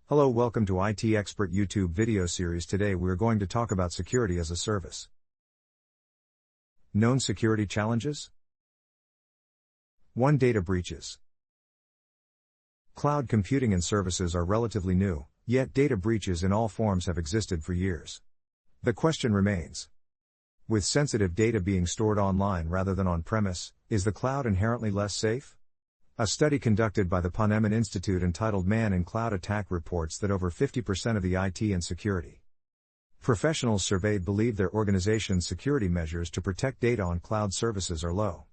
Hello, welcome to IT Expert YouTube video series. Today we are going to talk about security as a service. Known security challenges? 1. Data breaches. Cloud computing and services are relatively new, yet data breaches in all forms have existed for years. The question remains: with sensitive data being stored online rather than on-premise, is the cloud inherently less safe? A study conducted by the Ponemon Institute entitled Man in Cloud Attack reports that over 50% of the IT and security professionals surveyed believe their organization's security measures to protect data on cloud services are low.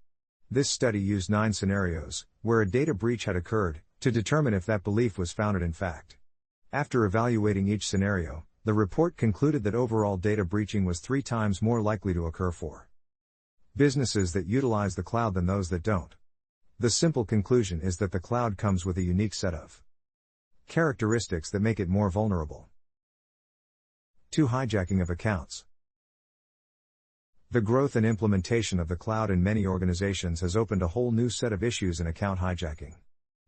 This study used 9 scenarios, where a data breach had occurred, to determine if that belief was founded in fact. After evaluating each scenario, the report concluded that overall data breaching was 3 times more likely to occur for businesses that utilize the cloud than those that don't. The simple conclusion is that the cloud comes with a unique set of characteristics that make it more vulnerable. 2. Hijacking of accounts. The growth and implementation of the cloud in many organizations has opened a whole new set of issues in account hijacking.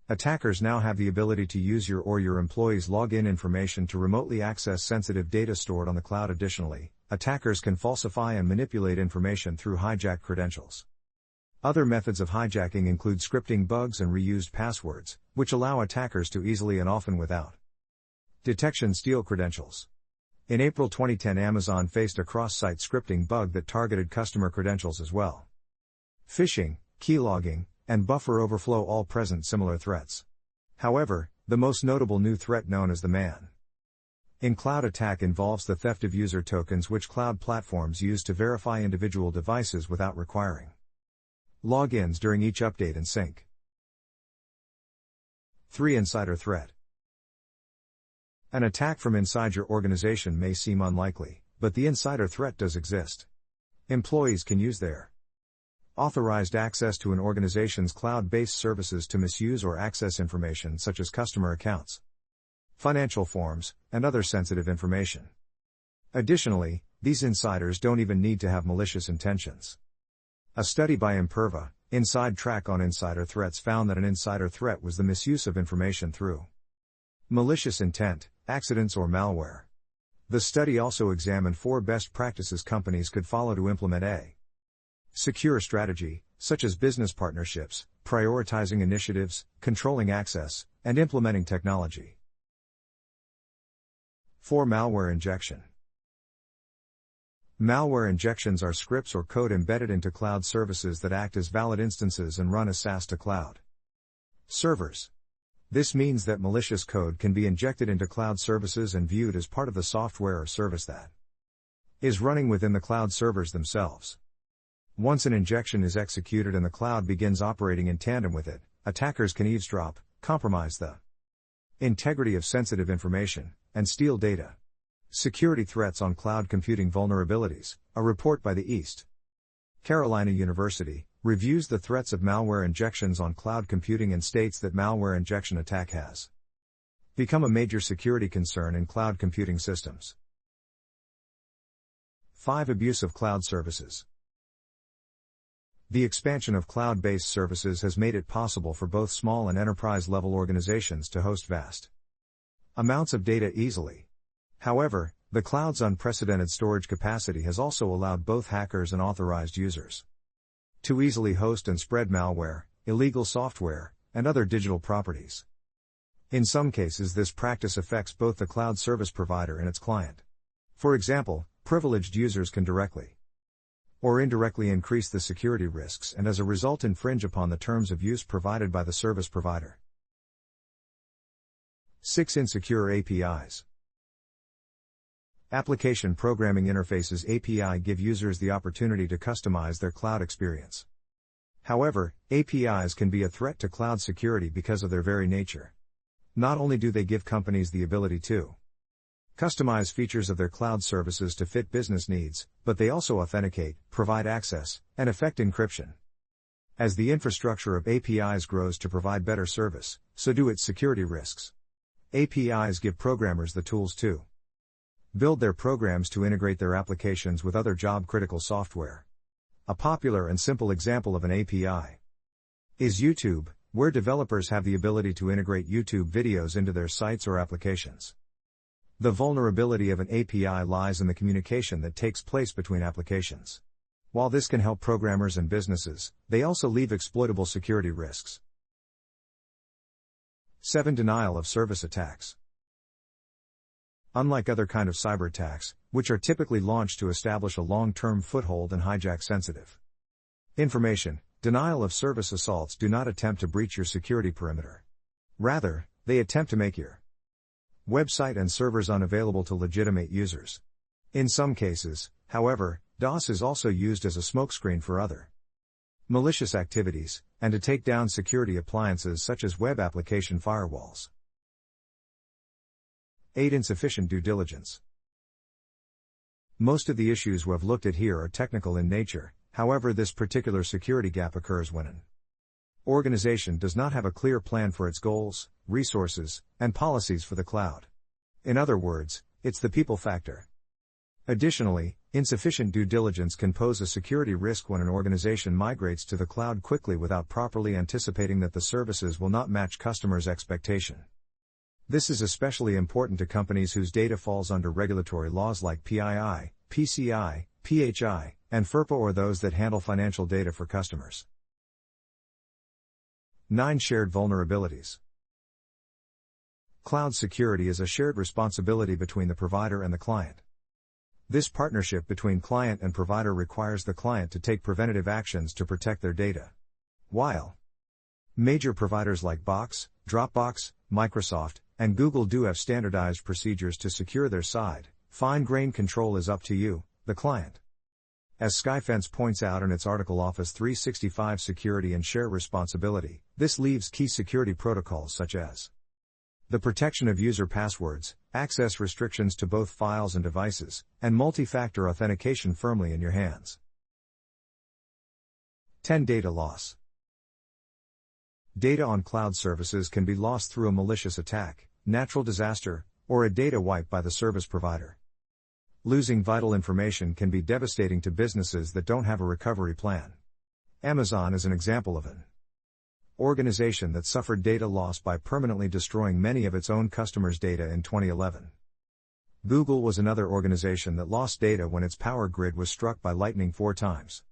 Attackers now have the ability to use your or your employees' login information to remotely access sensitive data stored on the cloud. Additionally, attackers can falsify and manipulate information through hijacked credentials. Other methods of hijacking include scripting bugs and reused passwords, which allow attackers to easily and often without detection steal credentials. In April 2010, Amazon faced a cross-site scripting bug that targeted customer credentials as well. Phishing, keylogging, and buffer overflow all present similar threats. However, the most notable new threat, known as the Man in Cloud attack, involves the theft of user tokens which cloud platforms use to verify individual devices without requiring logins during each update and sync. 3. Insider threat. An attack from inside your organization may seem unlikely, but the insider threat does exist. Employees can use their authorized access to an organization's cloud-based services to misuse or access information such as customer accounts, financial forms, and other sensitive information. Additionally, these insiders don't even need to have malicious intentions. A study by Imperva, Inside Track on insider threats found that an insider threat was the misuse of information through malicious intent, accidents, or malware. The study also examined 4 best practices companies could follow to implement a secure strategy, such as business partnerships, prioritizing initiatives, controlling access, and implementing technology. 4. Malware injection. Malware injections are scripts or code embedded into cloud services that act as valid instances and run as SaaS to cloud servers. This means that malicious code can be injected into cloud services and viewed as part of the software or service that is running within the cloud servers themselves. Once an injection is executed and the cloud begins operating in tandem with it, attackers can eavesdrop, compromise the integrity of sensitive information, and steal data. Security threats on cloud computing vulnerabilities. A report by the East Carolina University reviews the threats of malware injections on cloud computing and states that malware injection attack has become a major security concern in cloud computing systems. 5. Abuse of cloud services. The expansion of cloud-based services has made it possible for both small and enterprise-level organizations to host vast amounts of data easily. However, the cloud's unprecedented storage capacity has also allowed both hackers and authorized users to easily host and spread malware, illegal software, and other digital properties. In some cases, this practice affects both the cloud service provider and its client. For example, privileged users can directly or indirectly increase the security risks and as a result infringe upon the terms of use provided by the service provider. 6. Insecure APIs. Application Programming Interfaces (API) give users the opportunity to customize their cloud experience. However, APIs can be a threat to cloud security because of their very nature. Not only do they give companies the ability to customize features of their cloud services to fit business needs, but they also authenticate, provide access, and effect encryption. As the infrastructure of APIs grows to provide better service, so do its security risks. APIs give programmers the tools to build their programs to integrate their applications with other job-critical software. A popular and simple example of an API is YouTube, where developers have the ability to integrate YouTube videos into their sites or applications. The vulnerability of an API lies in the communication that takes place between applications. While this can help programmers and businesses, they also leave exploitable security risks. 7. Denial of service attacks. Unlike other kind of cyber attacks, which are typically launched to establish a long-term foothold and hijack sensitive information, denial of service assaults do not attempt to breach your security perimeter. Rather, they attempt to make your website and servers unavailable to legitimate users. In some cases, however, DOS is also used as a smokescreen for other malicious activities, and to take down security appliances such as web application firewalls. 8. Insufficient due diligence. Most of the issues we've looked at here are technical in nature, however this particular security gap occurs when an organization does not have a clear plan for its goals, resources, and policies for the cloud. In other words, it's the people factor. Additionally, insufficient due diligence can pose a security risk when an organization migrates to the cloud quickly without properly anticipating that the services will not match customers' expectation. This is especially important to companies whose data falls under regulatory laws like PII, PCI, PHI, and FERPA, or those that handle financial data for customers. 9. Shared vulnerabilities. Cloud security is a shared responsibility between the provider and the client. This partnership between client and provider requires the client to take preventative actions to protect their data. While major providers like Box, Dropbox, Microsoft, and Google do have standardized procedures to secure their side, fine-grained control is up to you, the client. As Skyfence points out in its article Office 365 Security and Share Responsibility, this leaves key security protocols such as the protection of user passwords, access restrictions to both files and devices, and multi-factor authentication firmly in your hands. 10. Data loss. Data on cloud services can be lost through a malicious attack, natural disaster, or a data wipe by the service provider. Losing vital information can be devastating to businesses that don't have a recovery plan. Amazon is an example of an organization that suffered data loss by permanently destroying many of its own customers' data in 2011. Google was another organization that lost data when its power grid was struck by lightning 4 times.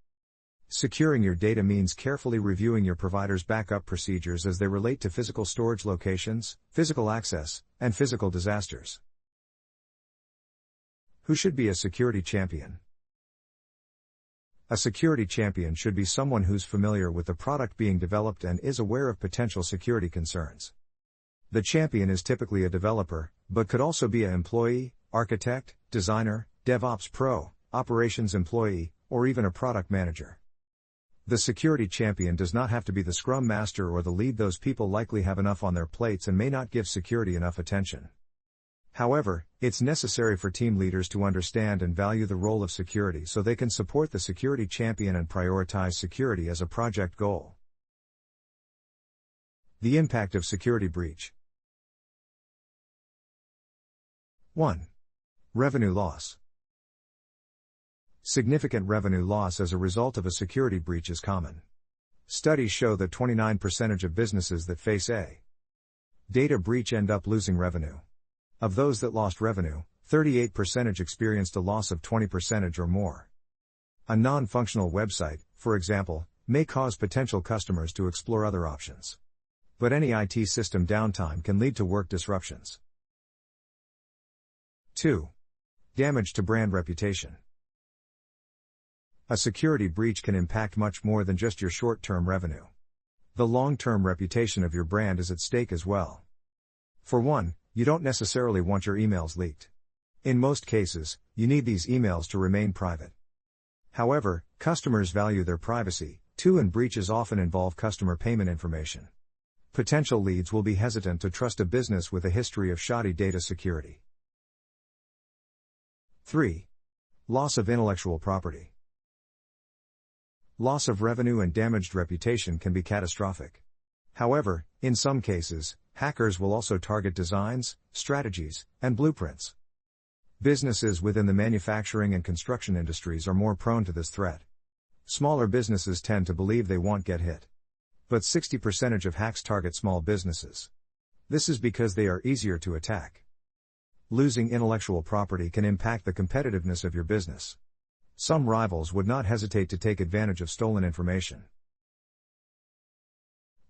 Securing your data means carefully reviewing your provider's backup procedures as they relate to physical storage locations, physical access, and physical disasters. Who should be a security champion? A security champion should be someone who's familiar with the product being developed and is aware of potential security concerns. The champion is typically a developer, but could also be an employee, architect, designer, DevOps pro, operations employee, or even a product manager. The security champion does not have to be the Scrum Master or the lead. Those people likely have enough on their plates and may not give security enough attention. However, it's necessary for team leaders to understand and value the role of security so they can support the security champion and prioritize security as a project goal. The impact of security breach. 1. Revenue loss. Significant revenue loss as a result of a security breach is common. Studies show that 29% of businesses that face a data breach end up losing revenue. Of those that lost revenue, 38% experienced a loss of 20% or more. A non-functional website, for example, may cause potential customers to explore other options. But any IT system downtime can lead to work disruptions. 2. Damage to brand reputation. A security breach can impact much more than just your short-term revenue. The long-term reputation of your brand is at stake as well. For one, you don't necessarily want your emails leaked. In most cases, you need these emails to remain private. However, customers value their privacy, too, and breaches often involve customer payment information. Potential leads will be hesitant to trust a business with a history of shoddy data security. 3. Loss of intellectual property. Loss of revenue and damaged reputation can be catastrophic. However, in some cases, hackers will also target designs, strategies, and blueprints. Businesses within the manufacturing and construction industries are more prone to this threat. Smaller businesses tend to believe they won't get hit. but 60% of hacks target small businesses. This is because they are easier to attack. Losing intellectual property can impact the competitiveness of your business. Some rivals would not hesitate to take advantage of stolen information.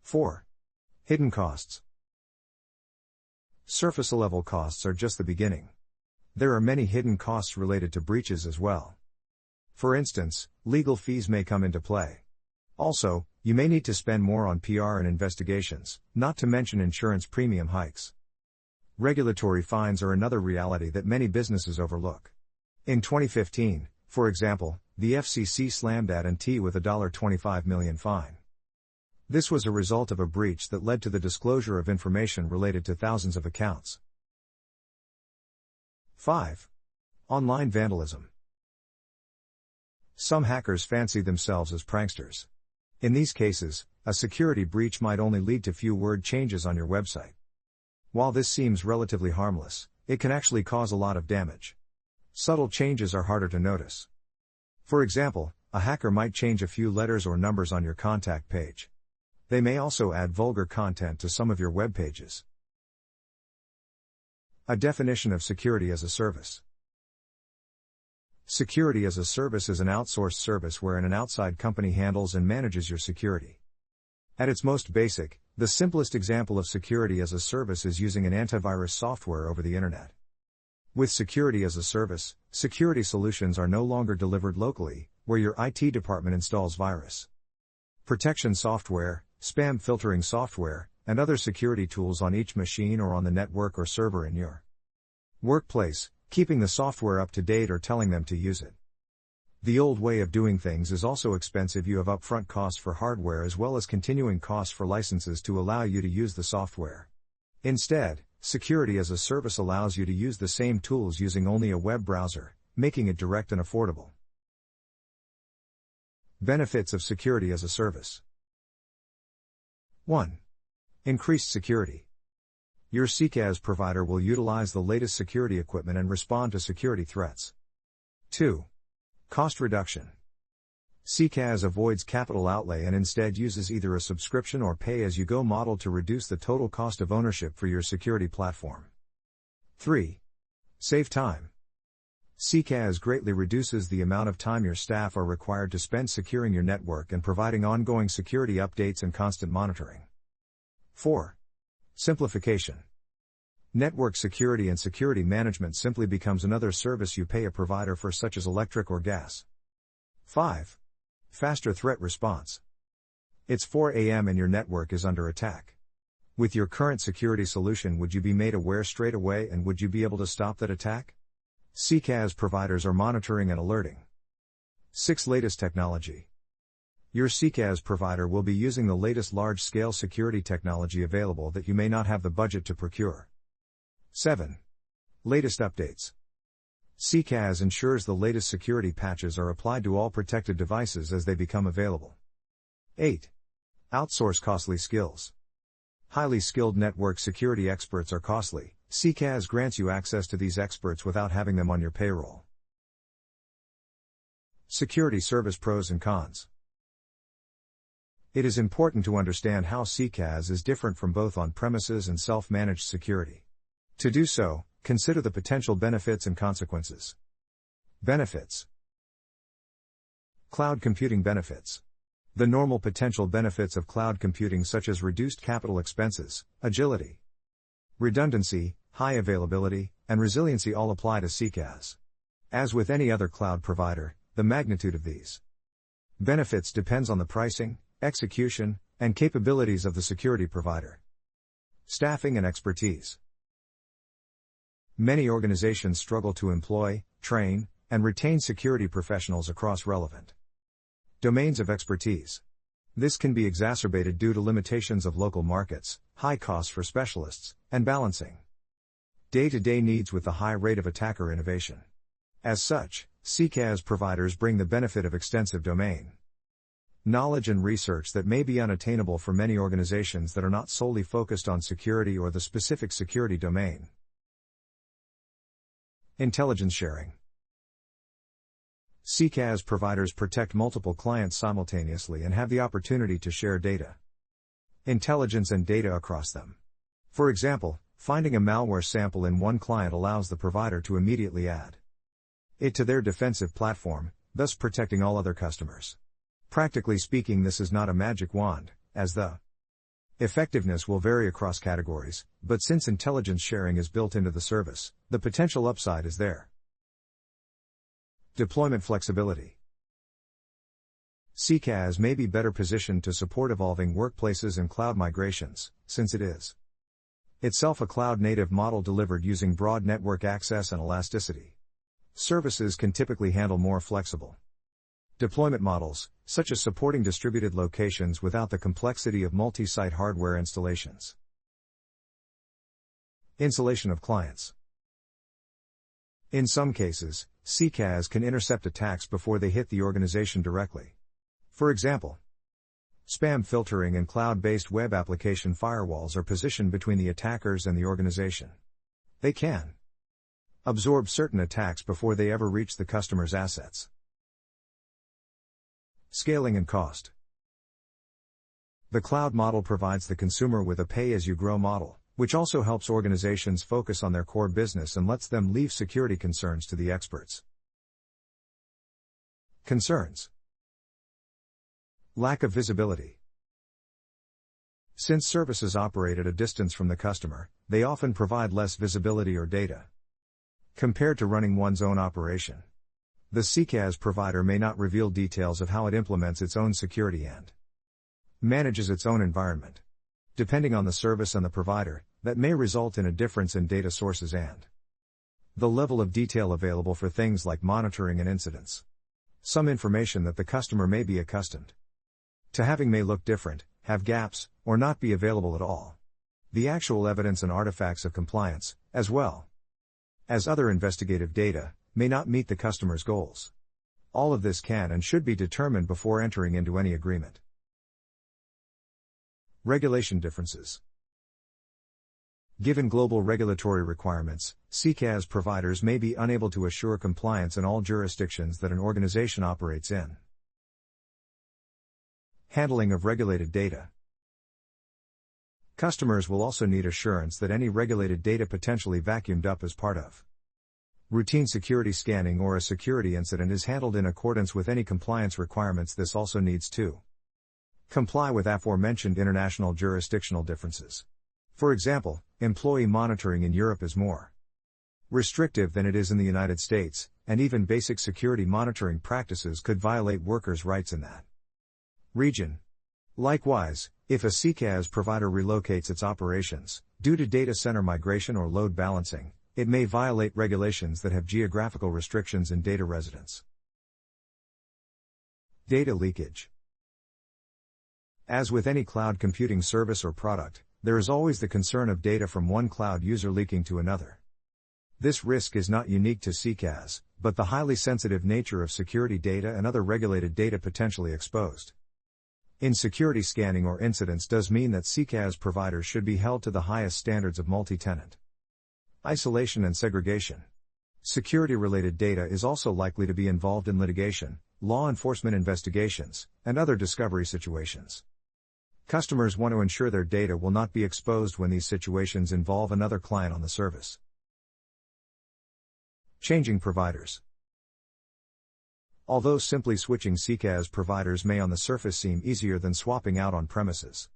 4. Hidden costs. Surface-level costs are just the beginning. There are many hidden costs related to breaches as well. For instance, legal fees may come into play. Also, you may need to spend more on PR and investigations, not to mention insurance premium hikes. Regulatory fines are another reality that many businesses overlook. In 2015, for example, the FCC slammed AT&T with a $25 million fine. This was a result of a breach that led to the disclosure of information related to thousands of accounts. 5. Online vandalism. Some hackers fancy themselves as pranksters. In these cases, a security breach might only lead to few word changes on your website. While this seems relatively harmless, it can actually cause a lot of damage. Subtle changes are harder to notice. For example, a hacker might change a few letters or numbers on your contact page. They may also add vulgar content to some of your web pages. A definition of security as a service. Security as a service is an outsourced service wherein an outside company handles and manages your security. At its most basic, the simplest example of security as a service is using an antivirus software over the internet. With security as a service, security solutions are no longer delivered locally, where your IT department installs virus protection software, spam filtering software, and other security tools on each machine or on the network or server in your workplace, keeping the software up to date or telling them to use it. The old way of doing things is also expensive. You have upfront costs for hardware as well as continuing costs for licenses to allow you to use the software. Instead, security as a service allows you to use the same tools using only a web browser, making it direct and affordable. Benefits of security as a service. 1. Increased security. Your CCAS provider will utilize the latest security equipment and respond to security threats. 2. Cost reduction. CCAS avoids capital outlay and instead uses either a subscription or pay-as-you-go model to reduce the total cost of ownership for your security platform. 3. Save time. CCAS greatly reduces the amount of time your staff are required to spend securing your network and providing ongoing security updates and constant monitoring. 4. Simplification. Network security and security management simply becomes another service you pay a provider for, such as electric or gas. 5. Faster threat response. It's 4 a.m. and your network is under attack. With your current security solution, would you be made aware straight away, and would you be able to stop that attack? CCAS providers are monitoring and alerting. 6. Latest technology. Your CCAS provider will be using the latest large-scale security technology available that you may not have the budget to procure. 7. Latest updates. CCAS ensures the latest security patches are applied to all protected devices as they become available. 8. Outsource costly skills. Highly skilled network security experts are costly. CCAS grants you access to these experts without having them on your payroll. Security service pros and cons. It is important to understand how CCAS is different from both on-premises and self-managed security. To do so, consider the potential benefits and consequences. Benefits. Cloud computing benefits. The normal potential benefits of cloud computing, such as reduced capital expenses, agility, redundancy, high availability, and resiliency, all apply to CCAS. As with any other cloud provider, the magnitude of these benefits depends on the pricing, execution, and capabilities of the security provider. Staffing and expertise. Many organizations struggle to employ, train, and retain security professionals across relevant domains of expertise. This can be exacerbated due to limitations of local markets, high costs for specialists, and balancing day-to-day needs with the high rate of attacker innovation. As such, CCAS providers bring the benefit of extensive domain knowledge and research that may be unattainable for many organizations that are not solely focused on security or the specific security domain. Intelligence sharing. CCAS providers protect multiple clients simultaneously and have the opportunity to share data. Intelligence and data across them. For example, finding a malware sample in one client allows the provider to immediately add it to their defensive platform, thus protecting all other customers. Practically speaking, this is not a magic wand, as the effectiveness will vary across categories, but since intelligence sharing is built into the service, the potential upside is there. Deployment flexibility. CCAS may be better positioned to support evolving workplaces and cloud migrations, since it is itself a cloud-native model delivered using broad network access and elasticity. Services can typically handle more flexible deployment models, such as supporting distributed locations without the complexity of multi-site hardware installations. Insulation of clients. In some cases, CCAS can intercept attacks before they hit the organization directly. For example, spam filtering and cloud-based web application firewalls are positioned between the attackers and the organization. They can absorb certain attacks before they ever reach the customer's assets. Scaling and cost. The cloud model provides the consumer with a pay-as-you-grow model, which also helps organizations focus on their core business and lets them leave security concerns to the experts. Concerns. Lack of visibility. Since services operate at a distance from the customer, they often provide less visibility or data compared to running one's own operation. The CCAS provider may not reveal details of how it implements its own security and manages its own environment. Depending on the service and the provider, that may result in a difference in data sources and the level of detail available for things like monitoring and incidents. Some information that the customer may be accustomed to having may look different, have gaps, or not be available at all. The actual evidence and artifacts of compliance, as well as other investigative data, may not meet the customer's goals. All of this can and should be determined before entering into any agreement. Regulation differences. Given global regulatory requirements, CCAS providers may be unable to assure compliance in all jurisdictions that an organization operates in. Handling of regulated data. Customers will also need assurance that any regulated data potentially vacuumed up as part of routine security scanning or a security incident is handled in accordance with any compliance requirements. This also needs to comply with aforementioned international jurisdictional differences. For example, employee monitoring in Europe is more restrictive than it is in the United States, and even basic security monitoring practices could violate workers' rights in that region. Likewise, if a CCAS provider relocates its operations, due to data center migration or load balancing, it may violate regulations that have geographical restrictions in data residence. Data leakage. As with any cloud computing service or product, there is always the concern of data from one cloud user leaking to another. This risk is not unique to CCAS, but the highly sensitive nature of security data and other regulated data potentially exposed in security scanning or incidents does mean that CCAS providers should be held to the highest standards of multi-tenant isolation and segregation. Security-related data is also likely to be involved in litigation, law enforcement investigations, and other discovery situations. Customers want to ensure their data will not be exposed when these situations involve another client on the service. Changing providers. Although simply switching CCAS providers may on the surface seem easier than swapping out on-premises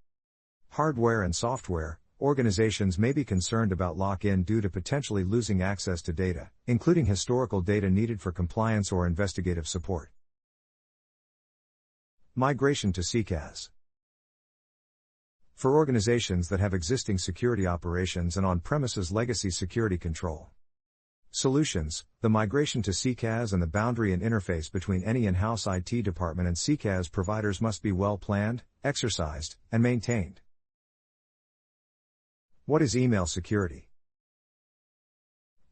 hardware and software, organizations may be concerned about lock-in due to potentially losing access to data, including historical data needed for compliance or investigative support. Migration to CCAS. For organizations that have existing security operations and on-premises legacy security control solutions, the migration to CCAS and the boundary and interface between any in-house IT department and CCAS providers must be well planned, exercised, and maintained. What is email security?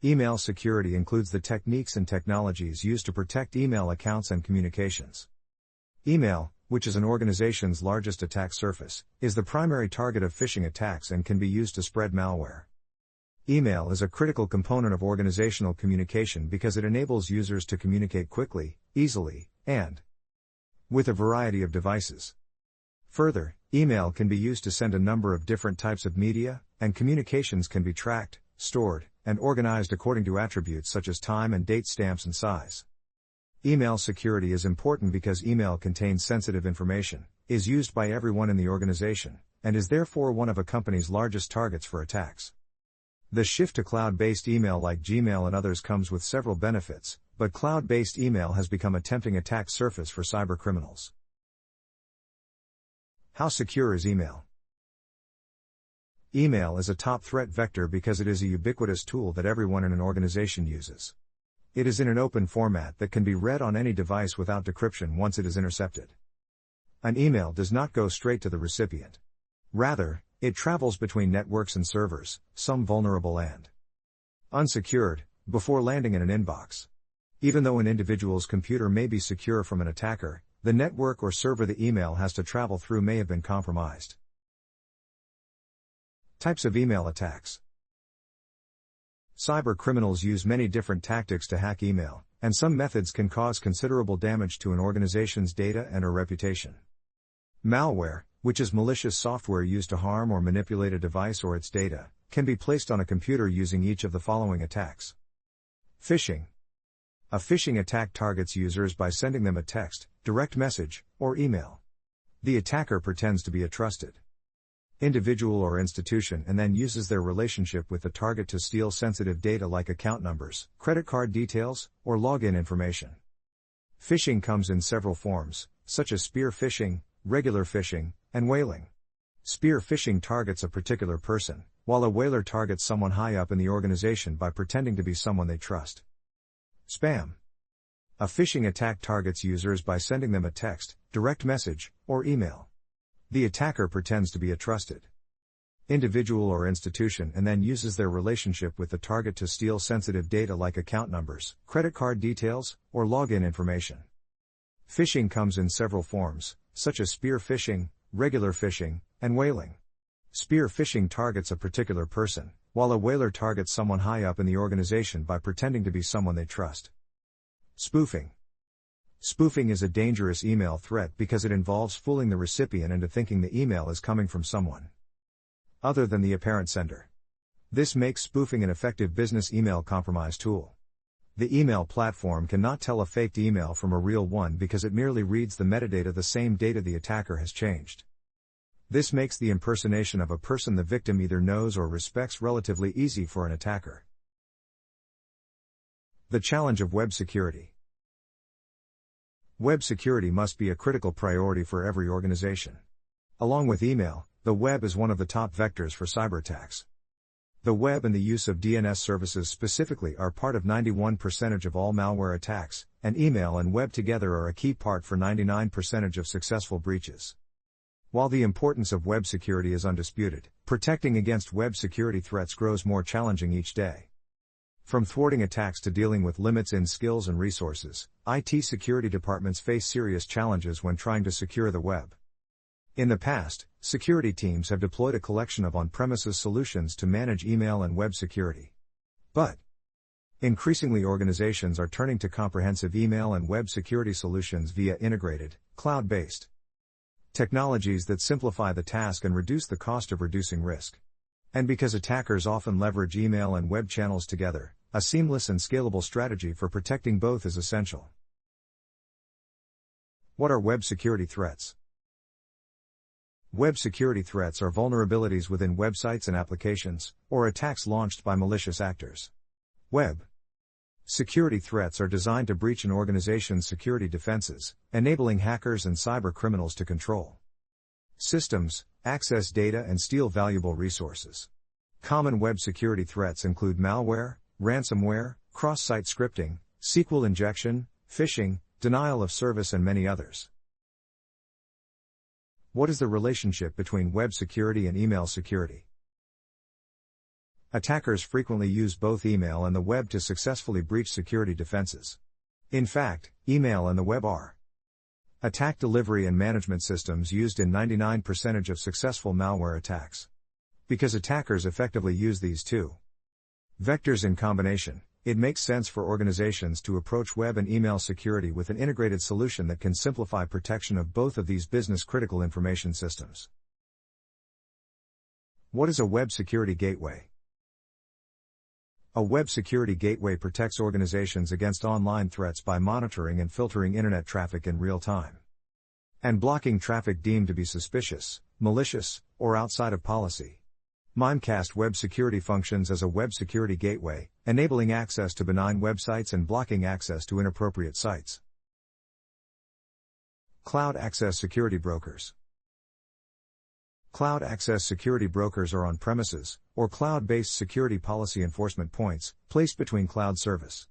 Email security includes the techniques and technologies used to protect email accounts and communications. Email, which is an organization's largest attack surface, is the primary target of phishing attacks and can be used to spread malware. Email is a critical component of organizational communication because it enables users to communicate quickly, easily, and with a variety of devices. Further, email can be used to send a number of different types of media, and communications can be tracked, stored, and organized according to attributes such as time and date stamps and size. Email security is important because email contains sensitive information, is used by everyone in the organization, and is therefore one of a company's largest targets for attacks. The shift to cloud-based email like Gmail and others comes with several benefits, but cloud-based email has become a tempting attack surface for cybercriminals. How secure is email? Email is a top threat vector because it is a ubiquitous tool that everyone in an organization uses. It is in an open format that can be read on any device without decryption once it is intercepted. An email does not go straight to the recipient. Rather, it travels between networks and servers, some vulnerable and unsecured, before landing in an inbox. Even though an individual's computer may be secure from an attacker, the network or server the email has to travel through may have been compromised. Types of email attacks. Cyber criminals use many different tactics to hack email, and some methods can cause considerable damage to an organization's data and/or reputation. Malware, which is malicious software used to harm or manipulate a device or its data, can be placed on a computer using each of the following attacks. Phishing. A phishing attack targets users by sending them a text, direct message, or email. The attacker pretends to be a trusted individual or institution and then uses their relationship with the target to steal sensitive data like account numbers, credit card details, or login information. Phishing comes in several forms, such as spear phishing, regular phishing, and whaling. Spear phishing targets a particular person, while a whaler targets someone high up in the organization by pretending to be someone they trust. Spam. A phishing attack targets users by sending them a text, direct message, or email. The attacker pretends to be a trusted individual or institution and then uses their relationship with the target to steal sensitive data like account numbers, credit card details, or login information. Phishing comes in several forms, such as spear phishing, regular phishing, and whaling. Spear phishing targets a particular person, while a whaler targets someone high up in the organization by pretending to be someone they trust. Spoofing. Spoofing is a dangerous email threat because it involves fooling the recipient into thinking the email is coming from someone other than the apparent sender. This makes spoofing an effective business email compromise tool. The email platform cannot tell a faked email from a real one because it merely reads the metadata, the same data the attacker has changed. This makes the impersonation of a person the victim either knows or respects relatively easy for an attacker. The challenge of web security. Web security must be a critical priority for every organization. Along with email, the web is one of the top vectors for cyberattacks. The web and the use of DNS services specifically are part of 91% of all malware attacks, and email and web together are a key part for 99% of successful breaches. While the importance of web security is undisputed, protecting against web security threats grows more challenging each day. From thwarting attacks to dealing with limits in skills and resources, IT security departments face serious challenges when trying to secure the web. In the past, security teams have deployed a collection of on-premises solutions to manage email and web security. But increasingly organizations are turning to comprehensive email and web security solutions via integrated, cloud-based technologies that simplify the task and reduce the cost of reducing risk. And because attackers often leverage email and web channels together, a seamless and scalable strategy for protecting both is essential. What are web security threats? Web security threats are vulnerabilities within websites and applications, or attacks launched by malicious actors. Web security threats are designed to breach an organization's security defenses, enabling hackers and cyber criminals to control systems, access data, and steal valuable resources. Common web security threats include malware, ransomware, cross-site scripting, SQL injection, phishing, denial of service, and many others. What is the relationship between web security and email security? Attackers frequently use both email and the web to successfully breach security defenses. In fact, email and the web are attack delivery and management systems used in 99% of successful malware attacks. Because attackers effectively use these two vectors in combination, It makes sense for organizations to approach web and email security with an integrated solution that can simplify protection of both of these business-critical information systems. What is a web security gateway? A web security gateway protects organizations against online threats by monitoring and filtering internet traffic in real time, and blocking traffic deemed to be suspicious, malicious, or outside of policy. Mimecast Web Security functions as a web security gateway, enabling access to benign websites and blocking access to inappropriate sites. Cloud Access Security Brokers. Cloud Access Security Brokers are on-premises, or cloud-based security policy enforcement points, placed between cloud service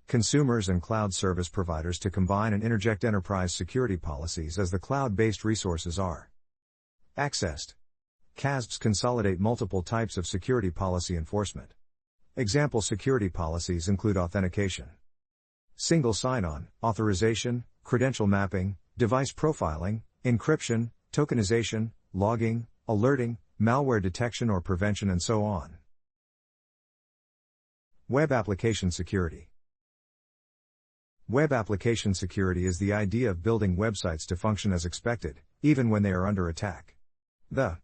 consumers and cloud service providers to combine and interject enterprise security policies as the cloud-based resources are accessed. CASBs consolidate multiple types of security policy enforcement. Example security policies include authentication, single sign-on, authorization, credential mapping, device profiling, encryption, tokenization, logging, alerting, malware detection or prevention, and so on. Web application security. Web application security is the idea of building websites to function as expected, even when they are under attack. The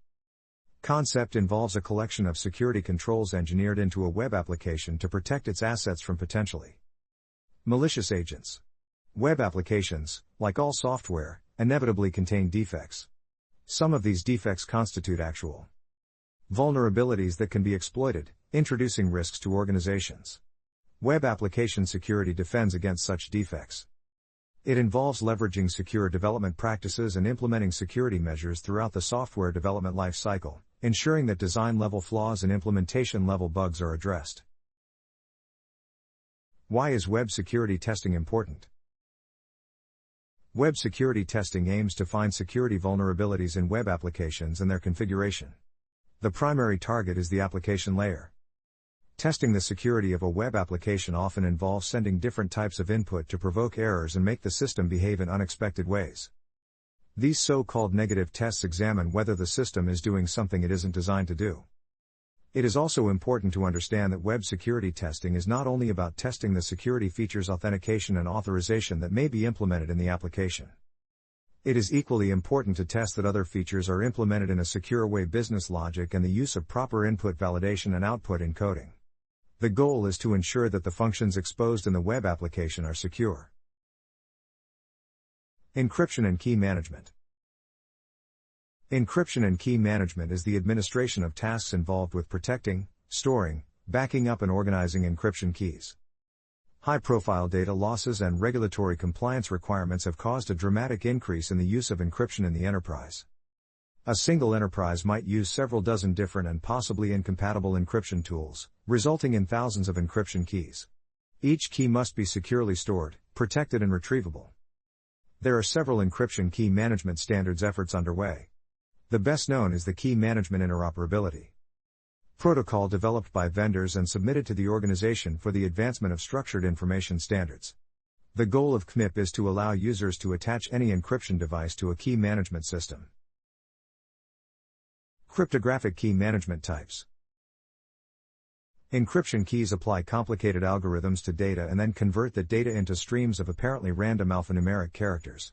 concept involves a collection of security controls engineered into a web application to protect its assets from potentially malicious agents. Web applications, like all software, inevitably contain defects. Some of these defects constitute actual vulnerabilities that can be exploited, introducing risks to organizations. Web application security defends against such defects. It involves leveraging secure development practices and implementing security measures throughout the software development life cycle, ensuring that design-level flaws and implementation-level bugs are addressed. Why is web security testing important? Web security testing aims to find security vulnerabilities in web applications and their configuration. The primary target is the application layer. Testing the security of a web application often involves sending different types of input to provoke errors and make the system behave in unexpected ways. These so-called negative tests examine whether the system is doing something it isn't designed to do. It is also important to understand that web security testing is not only about testing the security features, authentication and authorization that may be implemented in the application. It is equally important to test that other features are implemented in a secure way, business logic and the use of proper input validation and output encoding. The goal is to ensure that the functions exposed in the web application are secure. Encryption and Key Management. Encryption and key management is the administration of tasks involved with protecting, storing, backing up and organizing encryption keys. High-profile data losses and regulatory compliance requirements have caused a dramatic increase in the use of encryption in the enterprise. A single enterprise might use several dozen different and possibly incompatible encryption tools, resulting in thousands of encryption keys. Each key must be securely stored, protected and retrievable. There are several encryption key management standards efforts underway. The best known is the Key Management Interoperability Protocol, developed by vendors and submitted to the Organization for the Advancement of Structured Information Standards. The goal of KMIP is to allow users to attach any encryption device to a key management system. Cryptographic key management types. Encryption keys apply complicated algorithms to data and then convert that data into streams of apparently random alphanumeric characters.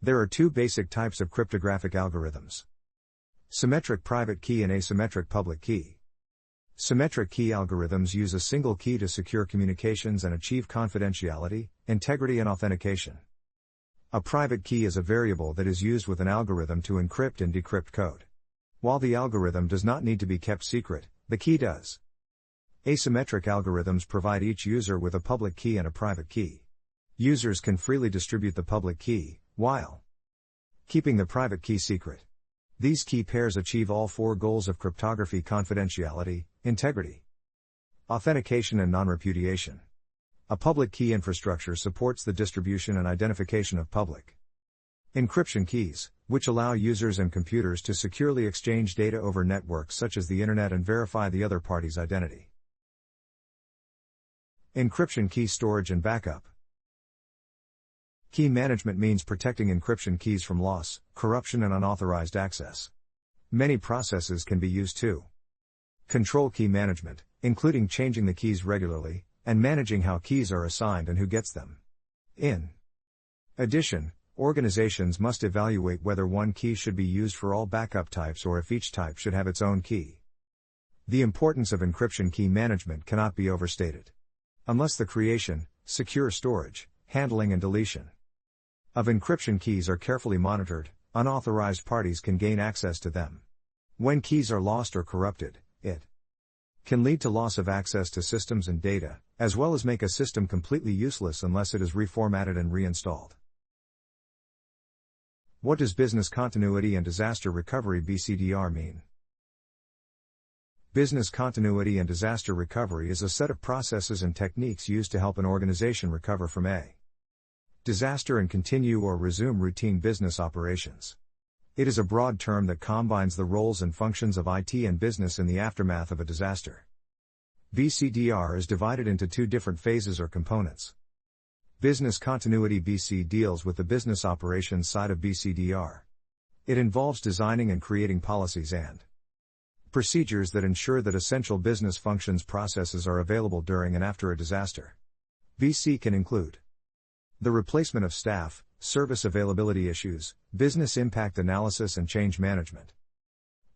There are two basic types of cryptographic algorithms: symmetric private key and asymmetric public key. Symmetric key algorithms use a single key to secure communications and achieve confidentiality, integrity and authentication. A private key is a variable that is used with an algorithm to encrypt and decrypt code. While the algorithm does not need to be kept secret, the key does. Asymmetric algorithms provide each user with a public key and a private key. Users can freely distribute the public key, while keeping the private key secret. These key pairs achieve all four goals of cryptography: confidentiality, integrity, authentication and non-repudiation. A public key infrastructure supports the distribution and identification of public encryption keys, which allow users and computers to securely exchange data over networks such as the Internet and verify the other party's identity. Encryption key storage and backup. Key management means protecting encryption keys from loss, corruption and unauthorized access. Many processes can be used to control key management, including changing the keys regularly, and managing how keys are assigned and who gets them. In addition, organizations must evaluate whether one key should be used for all backup types or if each type should have its own key. The importance of encryption key management cannot be overstated. Unless the creation, secure storage, handling and deletion of encryption keys are carefully monitored, unauthorized parties can gain access to them. When keys are lost or corrupted, it can lead to loss of access to systems and data, as well as make a system completely useless unless it is reformatted and reinstalled. What does business continuity and disaster recovery (BCDR) mean? Business continuity and disaster recovery is a set of processes and techniques used to help an organization recover from a disaster and continue or resume routine business operations. It is a broad term that combines the roles and functions of IT and business in the aftermath of a disaster. BCDR is divided into two different phases or components. Business continuity (BC) deals with the business operations side of BCDR. It involves designing and creating policies and procedures that ensure that essential business functions processes are available during and after a disaster. BC can include the replacement of staff, service availability issues, business impact analysis and change management.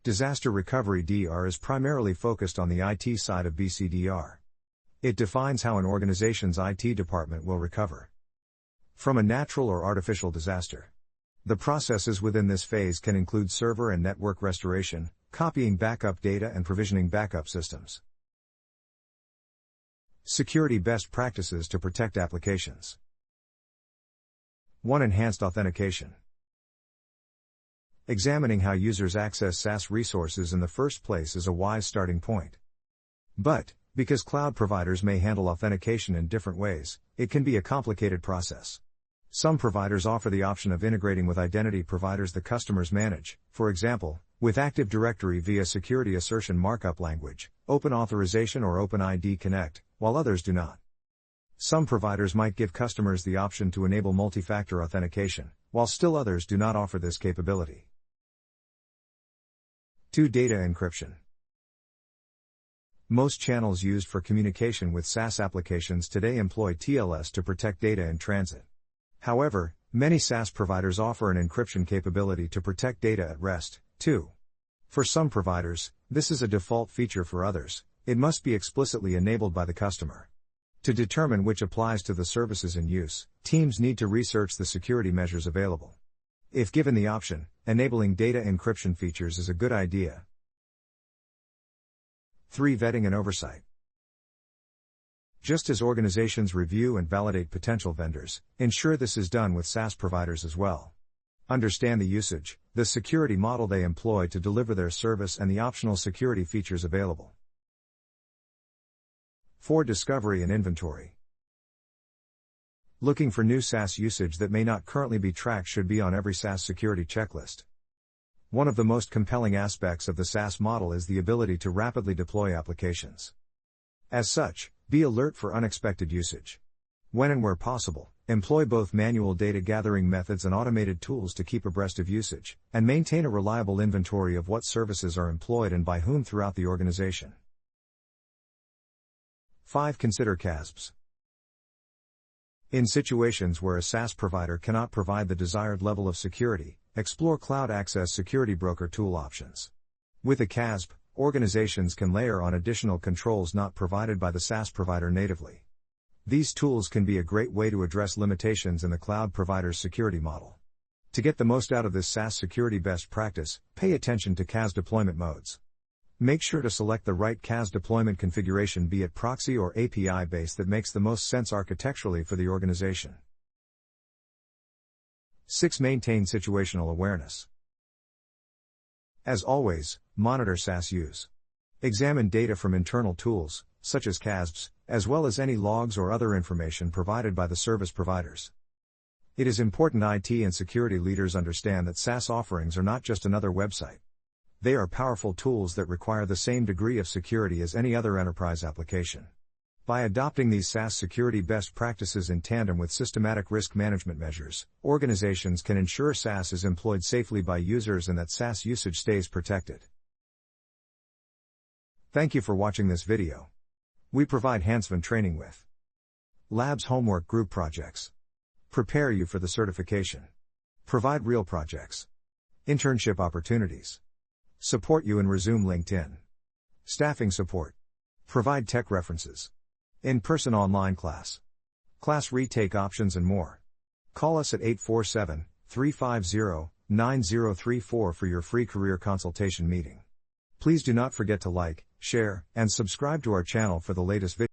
Disaster recovery (DR) is primarily focused on the IT side of BCDR. It defines how an organization's IT department will recover from a natural or artificial disaster. The processes within this phase can include server and network restoration, copying backup data and provisioning backup systems. Security best practices to protect applications. 1. Enhanced authentication. Examining how users access SaaS resources in the first place is a wise starting point. But, because cloud providers may handle authentication in different ways, it can be a complicated process. Some providers offer the option of integrating with identity providers the customers manage, for example, with Active Directory via Security Assertion Markup Language, Open Authorization or OpenID Connect, while others do not. Some providers might give customers the option to enable multi-factor authentication, while still others do not offer this capability. 2. Data encryption. Most channels used for communication with SaaS applications today employ TLS to protect data in transit. However, many SaaS providers offer an encryption capability to protect data at rest, too. For some providers, this is a default feature. For others, it must be explicitly enabled by the customer. To determine which applies to the services in use, teams need to research the security measures available. If given the option, enabling data encryption features is a good idea. 3. Vetting and oversight. Just as organizations review and validate potential vendors, ensure this is done with SaaS providers as well. Understand the usage, the security model they employ to deliver their service and the optional security features available. 4. Discovery and inventory. Looking for new SaaS usage that may not currently be tracked should be on every SaaS security checklist. One of the most compelling aspects of the SaaS model is the ability to rapidly deploy applications. As such, be alert for unexpected usage. When and where possible, employ both manual data gathering methods and automated tools to keep abreast of usage, and maintain a reliable inventory of what services are employed and by whom throughout the organization. 5. Consider CASBs. In situations where a SaaS provider cannot provide the desired level of security, explore Cloud Access Security Broker tool options. With a CASB, organizations can layer on additional controls not provided by the SaaS provider natively. These tools can be a great way to address limitations in the cloud provider's security model. To get the most out of this SaaS security best practice, pay attention to CAS deployment modes. Make sure to select the right CAS deployment configuration, be it proxy or API based, that makes the most sense architecturally for the organization. 6. Maintain situational awareness. As always, monitor SaaS use. Examine data from internal tools, such as CASBs, as well as any logs or other information provided by the service providers. It is important IT and security leaders understand that SaaS offerings are not just another website. They are powerful tools that require the same degree of security as any other enterprise application. By adopting these SaaS security best practices in tandem with systematic risk management measures, organizations can ensure SaaS is employed safely by users and that SaaS usage stays protected. Thank you for watching this video. We provide hands-on training with labs, homework, group projects. Prepare you for the certification. Provide real projects. Internship opportunities. Support you and resume LinkedIn. Staffing support. Provide tech references. In-person online class. Class retake options and more. Call us at 847-350-9034 for your free career consultation meeting. Please do not forget to like, share, and subscribe to our channel for the latest videos.